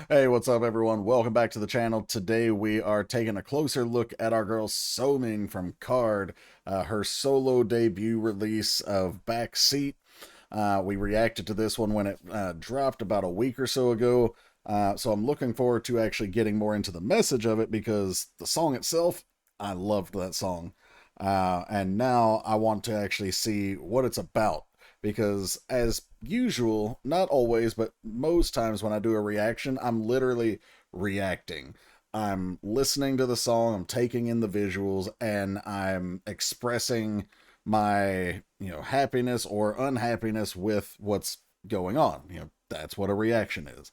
Hey, what's up, everyone? Welcome back to the channel. Today we are taking a closer look at our girl Somin from Card, her solo debut release of Backseat. We reacted to this one when it dropped about a week or so ago, so I'm looking forward to actually getting more into the message of it because the song itself, I loved that song. And now I want to actually see what it's about because as usual, not always, but most times when I do a reaction, I'm literally reacting. I'm listening to the song, I'm taking in the visuals, and I'm expressing my, happiness or unhappiness with what's going on. That's what a reaction is.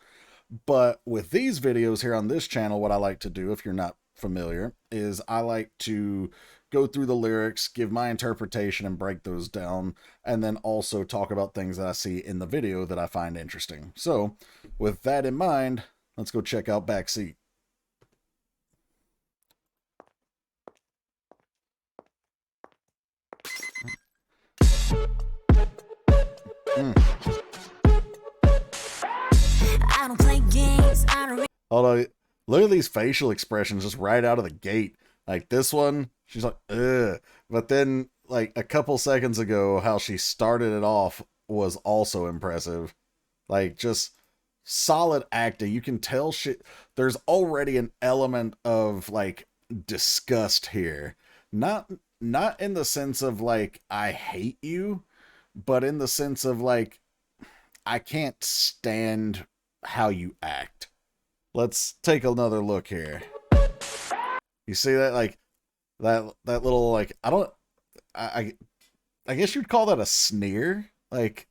But with these videos here on this channel, what I like to do, if you're not familiar, is I like to go through the lyrics, give my interpretation, and break those down, and then also talk about things that I see in the video that I find interesting. So, with that in mind, let's go check out Backseat. I don't play games. Although, look at these facial expressions just right out of the gate. Like this one, she's like, ugh. But then, like a couple seconds ago, how she started it off was also impressive. Like just solid acting. You can tell there's already an element of like disgust here. Not not in the sense of like I hate you, but in the sense of like I can't stand how you act. Let's take another look here. You see that that little like I I guess you'd call that a sneer. Like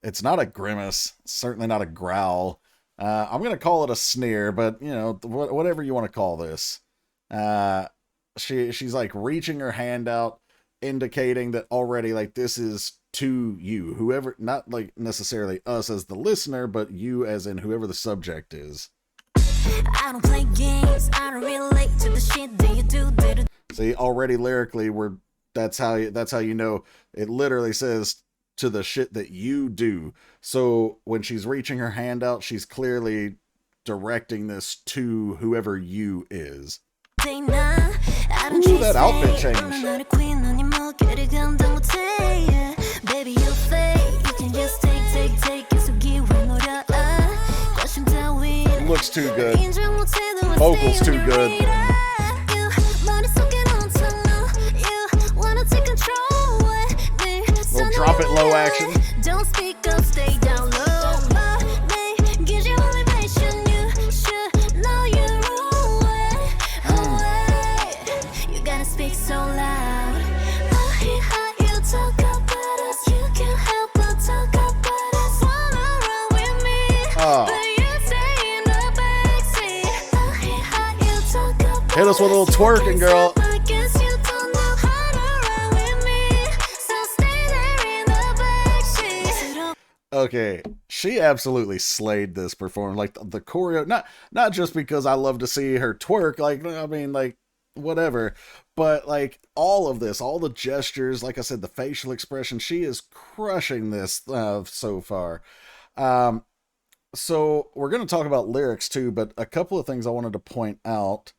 it's not a grimace, certainly not a growl. I'm gonna call it a sneer, but whatever you want to call this. Uh, she's like reaching her hand out, indicating that already like this is to you, whoever, not like necessarily us as the listener, but you as in whoever the subject is. I don't play games. I don't relate to the shit that you do. See, already lyrically, that's how you know it literally says to the shit that you do. So when she's reaching her hand out, she's clearly directing this to whoever you is. Ooh, that outfit change. Looks too good. Vocals too good. Little drop it low action. Don't speak up, stay down low. Gives you elevation, you should know your own way. You gotta speak so loud. I hear how you talk about us. You can't help but talk about us. Wanna run with me, but you stay in the backseat. I hear how you talk about us. Hit us with a little twerking, girl. Okay, she absolutely slayed this performance. Like the choreo, not just because I love to see her twerk, like I mean, like whatever, but like all of this, all the gestures, like I said, the facial expression, she is crushing this so far. So we're gonna talk about lyrics too, but a couple of things I wanted to point out.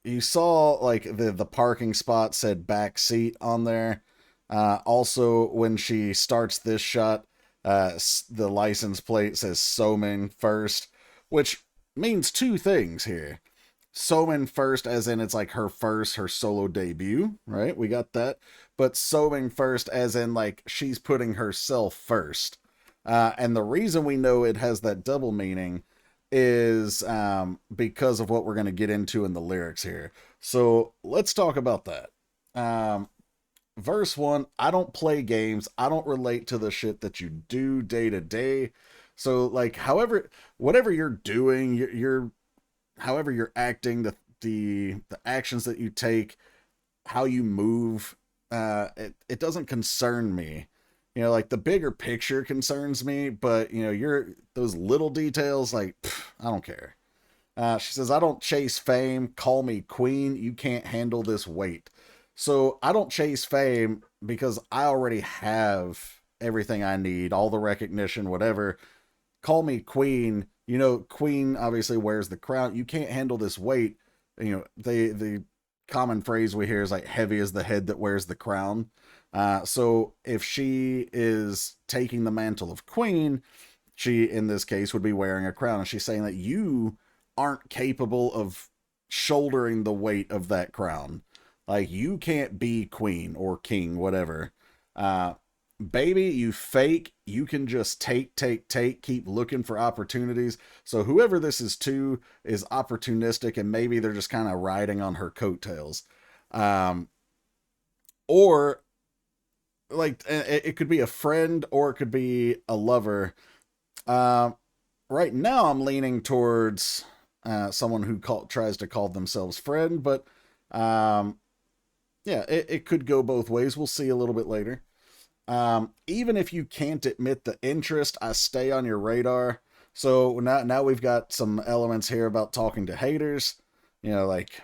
You saw like the parking spot said backseat on there. Also, when she starts this shot, the license plate says Somin first, which means two things here. Somin first, as in it's like her solo debut, right? We got that. But Somin first, as in like she's putting herself first. And the reason we know it has that double meaning is because of what we're going to get into in the lyrics here. So let's talk about that. Verse 1, I don't play games. I don't relate to the shit that you do day to day. So like whatever you're doing, you're however you're acting, the actions that you take, how you move, it doesn't concern me. Like the bigger picture concerns me, but those little details, like I don't care. She says, I don't chase fame. Call me queen. You can't handle this weight. So I don't chase fame because I already have everything I need, all the recognition, whatever. call me queen. You know, queen obviously wears the crown. You can't handle this weight. You know, the common phrase we hear is like heavy is the head that wears the crown. So if she is taking the mantle of queen, she in this case would be wearing a crown, and she's saying that you aren't capable of shouldering the weight of that crown. Like you can't be queen or king, whatever. Uh, Baby, you fake. You can just take, keep looking for opportunities. So whoever this is to is opportunistic, and maybe they're just kind of riding on her coattails. Um, or like it could be a friend or it could be a lover. Uh, right now, I'm leaning towards someone who tries to call themselves friend, but um, yeah, it could go both ways. We'll see a little bit later. Even if you can't admit the interest, I stay on your radar. So now we've got some elements here about talking to haters. You know, like,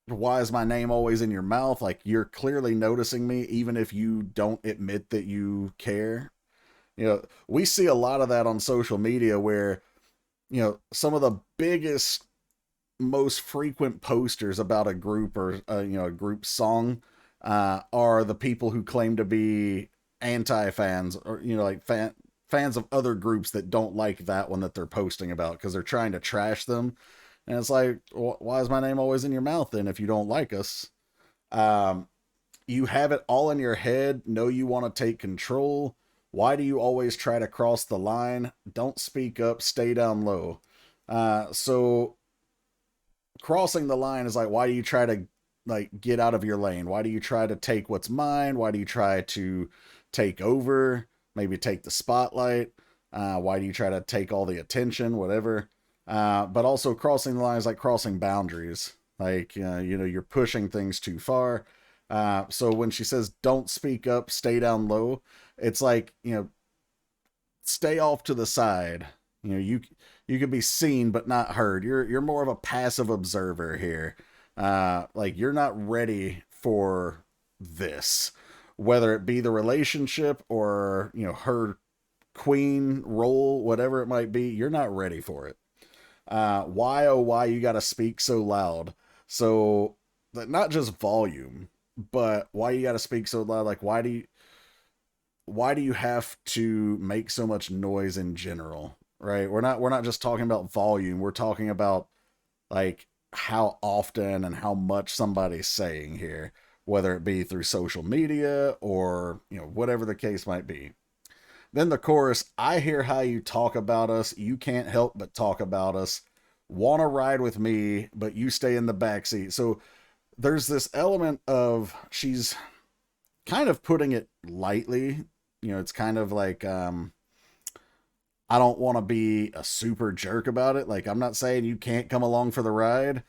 why is my name always in your mouth? Like, you're clearly noticing me, even if you don't admit that you care. You know, we see a lot of that on social media where, you know, some of the biggest, most frequent posters about a group or, you know, a group song are the people who claim to be anti-fans or, you know, like fans of other groups that don't like that one that they're posting about because they're trying to trash them. And it's like, why is my name always in your mouth then if you don't like us? Um, you have it all in your head. Know you want to take control. Why do you always try to cross the line? Don't speak up. Stay down low. So crossing the line is like, why do you try to like get out of your lane? Why do you try to take what's mine? Why do you try to take over? Maybe take the spotlight. Why do you try to take all the attention? Whatever. But also crossing the line is like crossing boundaries. Like, you know, you're pushing things too far. So when she says, don't speak up, stay down low, it's like, you know, stay off to the side. You know, you could be seen but not heard. You're more of a passive observer here. Like you're not ready for this, whether it be the relationship or, you know, her queen role, whatever it might be. You're not ready for it. Why oh why you gotta speak so loud? So that not just volume, but why you gotta speak so loud? Like why do you have to make so much noise in general? Right? We're not just talking about volume. We're talking about like how often and how much somebody's saying here, whether it be through social media or, you know, whatever the case might be. Then the chorus, I hear how you talk about us. You can't help but talk about us. Want to ride with me, but you stay in the backseat. So there's this element of she's kind of putting it lightly. You know, it's kind of like, I don't want to be a super jerk about it. Like, I'm not saying you can't come along for the ride,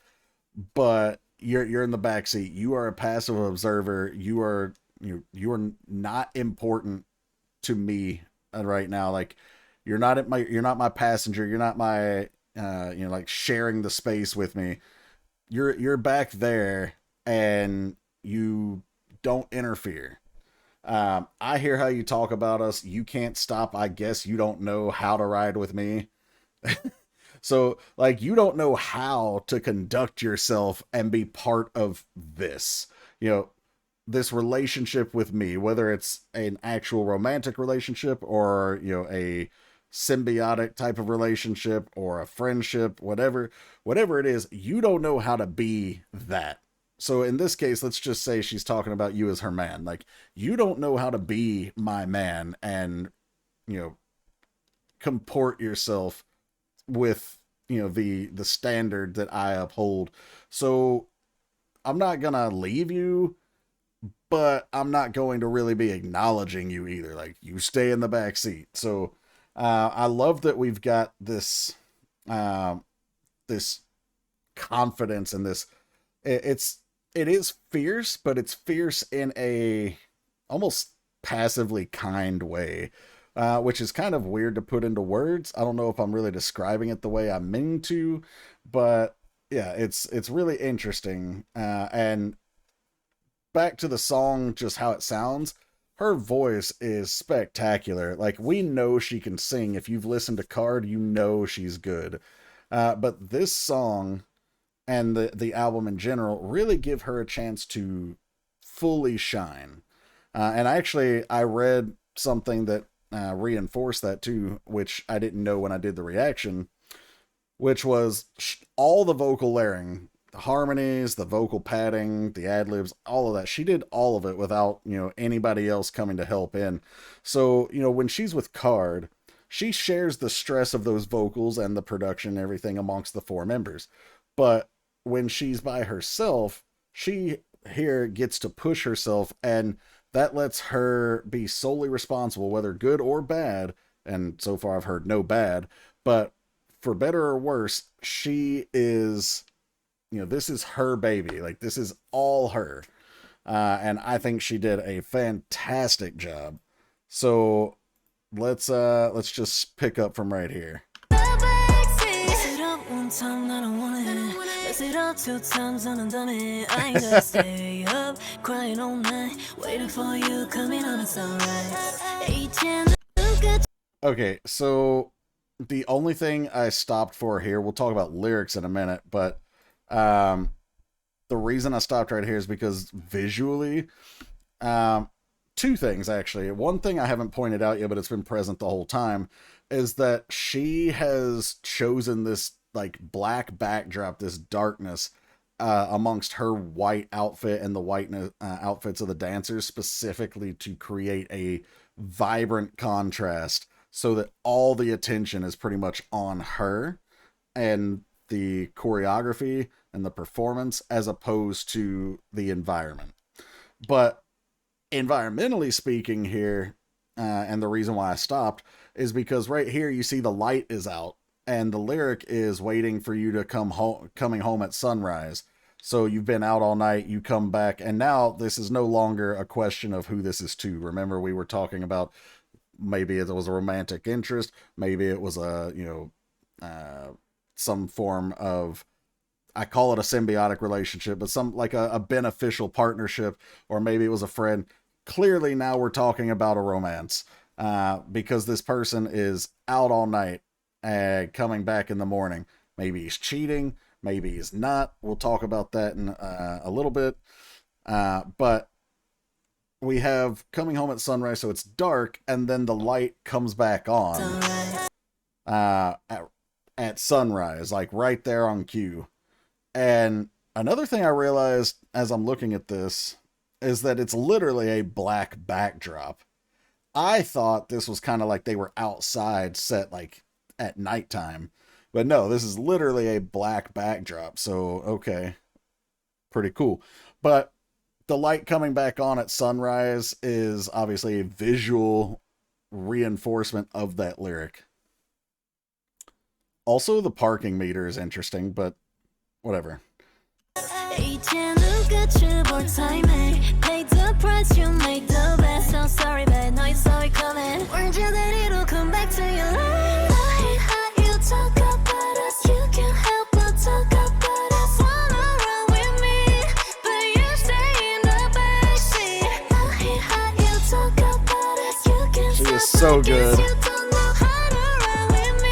but you're in the backseat. You are a passive observer. You are not important to me right now. Like you're not my passenger. You're not my you know, like sharing the space with me. You're back there and you don't interfere. I hear how you talk about us. You can't stop. I guess you don't know how to ride with me. So, like, you don't know how to conduct yourself and be part of this. You know, this relationship with me, whether it's an actual romantic relationship or, you know, a symbiotic type of relationship or a friendship, whatever it is, you don't know how to be that. So in this case, let's just say she's talking about you as her man. Like, you don't know how to be my man and, you know, comport yourself with, you know, the standard that I uphold. So I'm not gonna leave you, but I'm not going to really be acknowledging you either. Like, you stay in the back seat. So I love that we've got uh, this confidence and this. It is fierce, but it's fierce in a almost passively kind way, which is kind of weird to put into words. I don't know if I'm really describing it the way I mean to, but yeah, it's really interesting. And back to the song, just how it sounds. her voice is spectacular. Like, we know she can sing. If you've listened to Card, you know she's good. But this song and the album in general really give her a chance to fully shine. And I read something that reinforced that too, which I didn't know when I did the reaction, which was all the vocal layering, the harmonies, the vocal padding, the ad-libs, all of that. She did all of it without, anybody else coming to help in. So, when she's with Card, she shares the stress of those vocals and the production and everything amongst the four members. But when she's by herself, she here gets to push herself, and that lets her be solely responsible, whether good or bad. And so far I've heard no bad, but for better or worse, she is, this is her baby. Like, this is all her. And I think she did a fantastic job. So let's just pick up from right here. Okay, so the only thing I stopped for here, we'll talk about lyrics in a minute, but the reason I stopped right here is because visually, two things actually. One thing I haven't pointed out yet, but it's been present the whole time, is that she has chosen this like black backdrop, this darkness, amongst her white outfit and the white outfits of the dancers, specifically to create a vibrant contrast, so that all the attention is pretty much on her and the choreography and the performance, as opposed to the environment. But environmentally speaking here, and the reason why I stopped is because right here you see the light is out and the lyric is waiting for you to coming home at sunrise. So you've been out all night, you come back, and now this is no longer a question of who this is to. Remember, we were talking about maybe it was a romantic interest, maybe it was a, some form of, I call it a symbiotic relationship, but some like a beneficial partnership, or maybe it was a friend. Clearly now we're talking about a romance, because this person is out all night and coming back in the morning. Maybe he's cheating, maybe he's not. We'll talk about that in a little bit. But we have coming home at sunrise, so it's dark, and then the light comes back on at sunrise, like right there on cue. And another thing I realized as I'm looking at this is that it's literally a black backdrop. I thought this was kind of like they were outside set like at nighttime, but no, this is literally a black backdrop. So, okay, pretty cool. But the light coming back on at sunrise is obviously a visual reinforcement of that lyric. Also, the parking meter is interesting, but whatever. She is so good.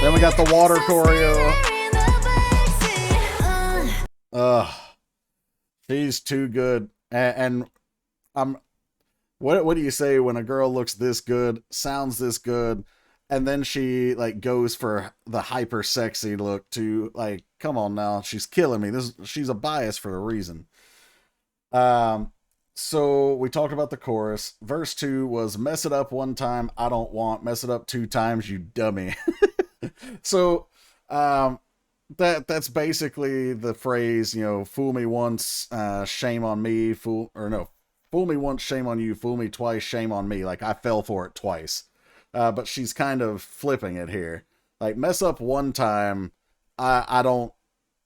Then we got the water choreo. She's too good. And what do you say when a girl looks this good, sounds this good, and then she like goes for the hyper sexy look to, like, come on now, she's killing me. She's a bias for a reason. So we talked about the chorus. Verse 2 was mess it up one time, I don't want, mess it up 2 times, you dummy. So that's basically the phrase, fool me once, shame on me, fool me once, shame on you, fool me twice, shame on me. Like, I fell for it twice. But she's kind of flipping it here. Like, mess up one time, I don't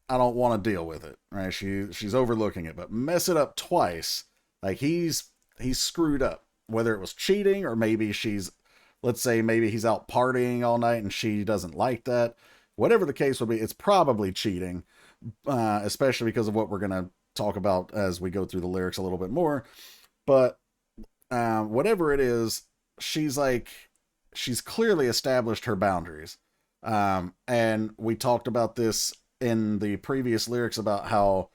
want to deal with it, right? She's overlooking it, but mess it up twice, like he's screwed up. Whether it was cheating, or maybe let's say maybe he's out partying all night and she doesn't like that. Whatever the case would be, it's probably cheating, especially because of what we're going to talk about as we go through the lyrics a little bit more. But whatever it is, she's like, she's clearly established her boundaries. And we talked about this in the previous lyrics about how,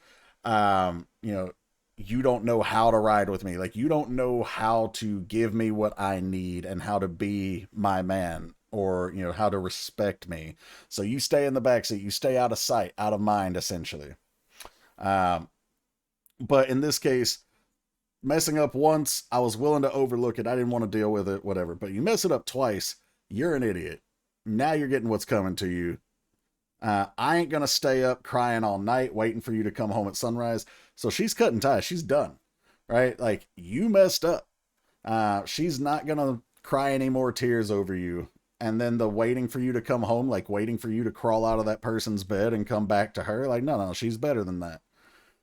you know, you don't know how to ride with me. Like, you don't know how to give me what I need and how to be my man, or, you know, how to respect me. So you stay in the backseat, you stay out of sight, out of mind, essentially. Um, but in this case, messing up once, I was willing to overlook it. I didn't want to deal with it, whatever. But you mess it up twice, you're an idiot. Now you're getting what's coming to you. I ain't going to stay up crying all night waiting for you to come home at sunrise. So she's cutting ties. She's done, right? Like, you messed up. She's not going to cry any more tears over you. And then the waiting for you to come home, like waiting for you to crawl out of that person's bed and come back to her. Like, no, she's better than that.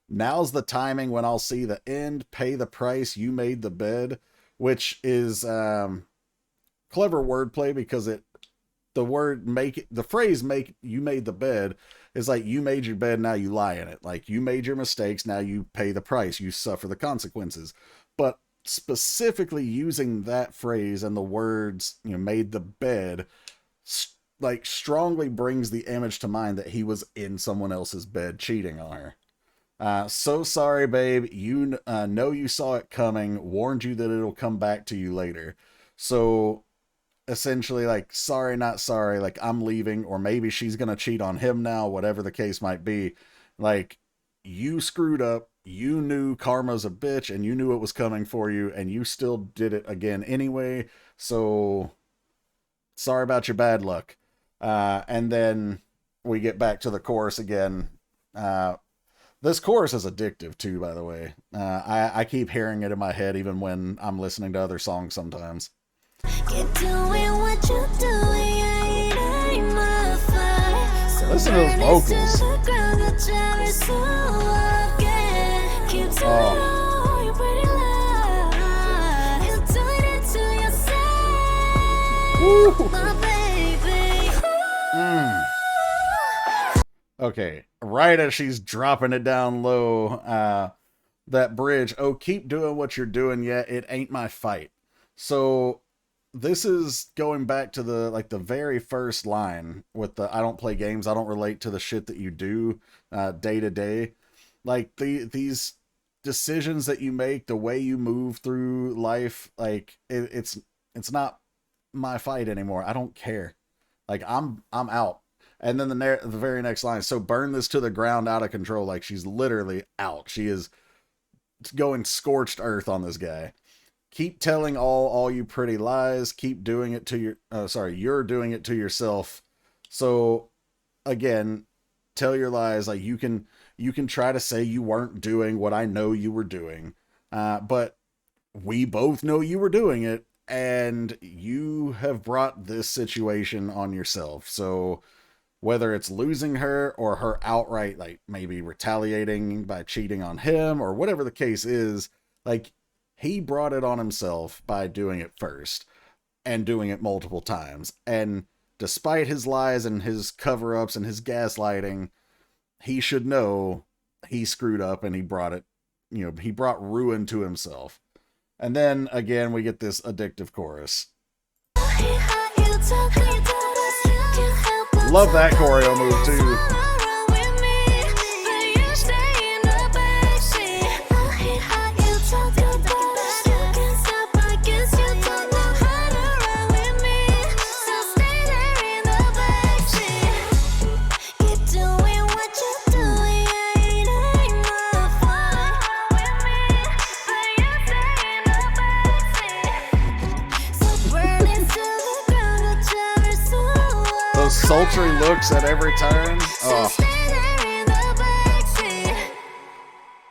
Now's the timing when I'll see the end, pay the price, you made the bed, which is clever wordplay, because the phrase make you made the bed is like, you made your bed, now you lie in it. Like, you made your mistakes, now you pay the price, you suffer the consequences. But specifically using that phrase and the words, you know, made the bed, like, strongly brings the image to mind that he was in someone else's bed cheating on her. So sorry, babe. You know you saw it coming, warned you that it'll come back to you later. So essentially, like, sorry, not sorry, like, I'm leaving, or maybe she's gonna cheat on him now, whatever the case might be. Like, you screwed up, you knew karma's a bitch, and you knew it was coming for you, and you still did it again anyway. So sorry about your bad luck. And then we get back to the chorus again. This chorus is addictive too, by the way. I keep hearing it in my head even when I'm listening to other songs sometimes. Listen to the vocals. Okay, right as she's dropping it down low, that bridge, oh, keep doing what you're doing, yeah, it ain't my fight. So this is going back to the very first line with the, I don't play games, I don't relate to the shit that you do day to day. Like, these decisions that you make, the way you move through life, like, it's not my fight anymore. I don't care. Like, I'm out. And then the very next line, so burn this to the ground, out of control. Like, she's literally out. She is going scorched earth on this guy. Keep telling all you pretty lies. Keep doing it to you're doing it to yourself. So again, tell your lies. Like, you can try to say you weren't doing what I know you were doing. But we both know you were doing it, and you have brought this situation on yourself. So whether it's losing her or her outright, like, maybe retaliating by cheating on him or whatever the case is, like, he brought it on himself by doing it first and doing it multiple times. And despite his lies and his cover-ups and his gaslighting, he should know he screwed up, and he brought it, you know, he brought ruin to himself. And then again, we get this addictive chorus. Love that choreo move too. Sultry looks at every turn. Oh.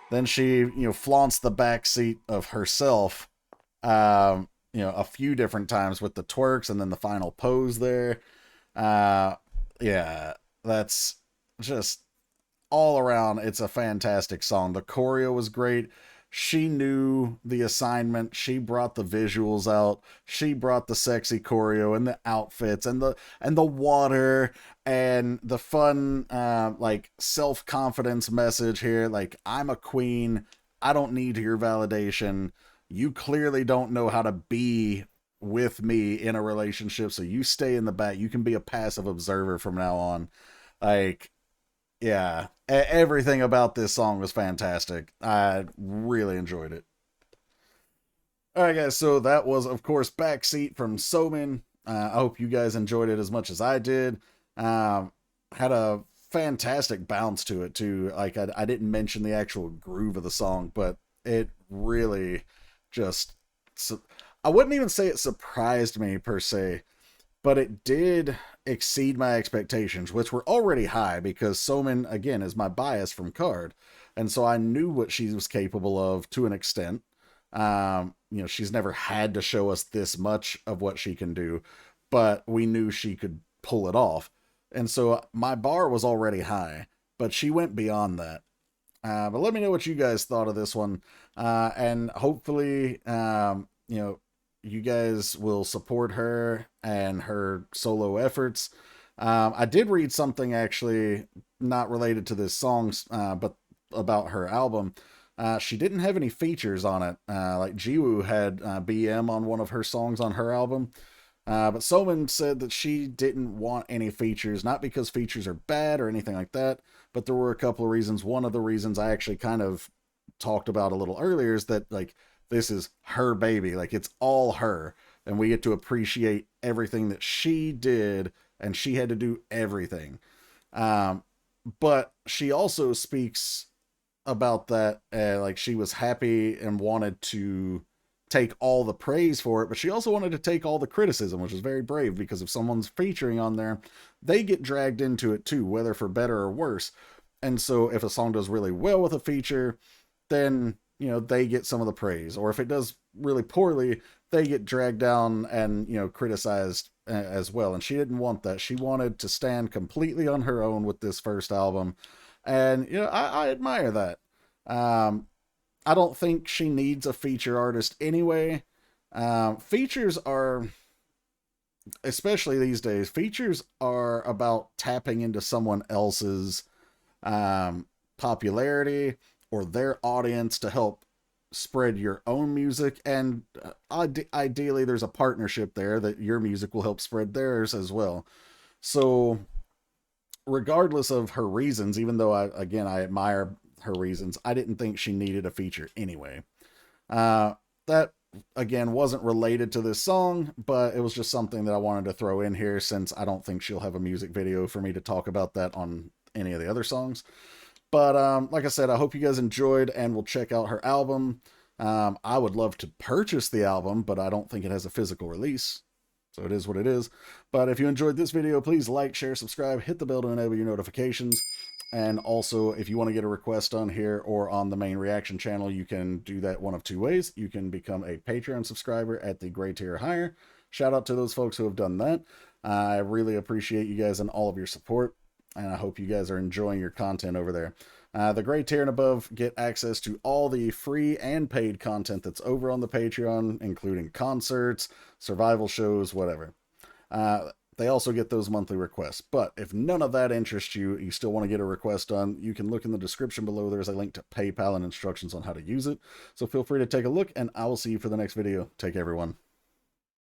Then she, you know, flaunts the backseat of herself, you know, a few different times with the twerks and then the final pose there. Yeah, that's just all around. It's a fantastic song. The choreo was great. She knew the assignment. She brought the visuals out. She brought the sexy choreo and the outfits and the water and the fun, like, self-confidence message here. Like, I'm a queen. I don't need your validation. you clearly don't know how to be with me in a relationship, so you stay in the back. You can be a passive observer from now on. Like, yeah, everything about this song was fantastic. I really enjoyed it. All right, guys, so that was, of course, Backseat from Somin. I hope you guys enjoyed it as much as I did. Had a fantastic bounce to it, too. Like, I didn't mention the actual groove of the song, but it really just. I wouldn't even say it surprised me, per se, but it did exceed my expectations, which were already high because Somin, again, is my bias from Card. And so I knew what she was capable of to an extent. She's never had to show us this much of what she can do, but we knew she could pull it off. And so my bar was already high, but she went beyond that. But let me know what you guys thought of this one. And hopefully, you guys will support her and her solo efforts. I did read something actually not related to this song, but about her album. She didn't have any features on it. Like Jiwoo had BM on one of her songs on her album. But Somin said that she didn't want any features, not because features are bad or anything like that, but there were a couple of reasons. One of the reasons I actually kind of talked about a little earlier is that, like, this is her baby. Like, it's all her. And we get to appreciate everything that she did, and she had to do everything. But she also speaks about that, like, she was happy and wanted to take all the praise for it, but she also wanted to take all the criticism, which is very brave, because if someone's featuring on there, they get dragged into it too, whether for better or worse. And so if a song does really well with a feature, then they get some of the praise, or if it does really poorly, they get dragged down and criticized as well. And she didn't want that. She wanted to stand completely on her own with this first album, and I admire that. I don't think she needs a feature artist anyway. Features are, especially these days, features are about tapping into someone else's popularity or their audience to help spread your own music. And ideally, there's a partnership there that your music will help spread theirs as well. So regardless of her reasons, even though I admire her reasons, I didn't think she needed a feature anyway. That again wasn't related to this song, but it was just something that I wanted to throw in here, since I don't think she'll have a music video for me to talk about that on any of the other songs. But like I said, I hope you guys enjoyed, and will check out her album. I would love to purchase the album, but I don't think it has a physical release. So it is what it is. But if you enjoyed this video, please like, share, subscribe, hit the bell to enable your notifications. And also, if you want to get a request on here or on the main reaction channel, you can do that one of two ways. You can become a Patreon subscriber at the gray tier or higher. Shout out to those folks who have done that. I really appreciate you guys and all of your support, and I hope you guys are enjoying your content over there. The gray tier and above get access to all the free and paid content that's over on the Patreon, including concerts, survival shows, whatever. They also get those monthly requests. But if none of that interests you, you still want to get a request done, you can look in the description below. There's a link to PayPal and instructions on how to use it. So feel free to take a look, and I will see you for the next video. Take care, everyone.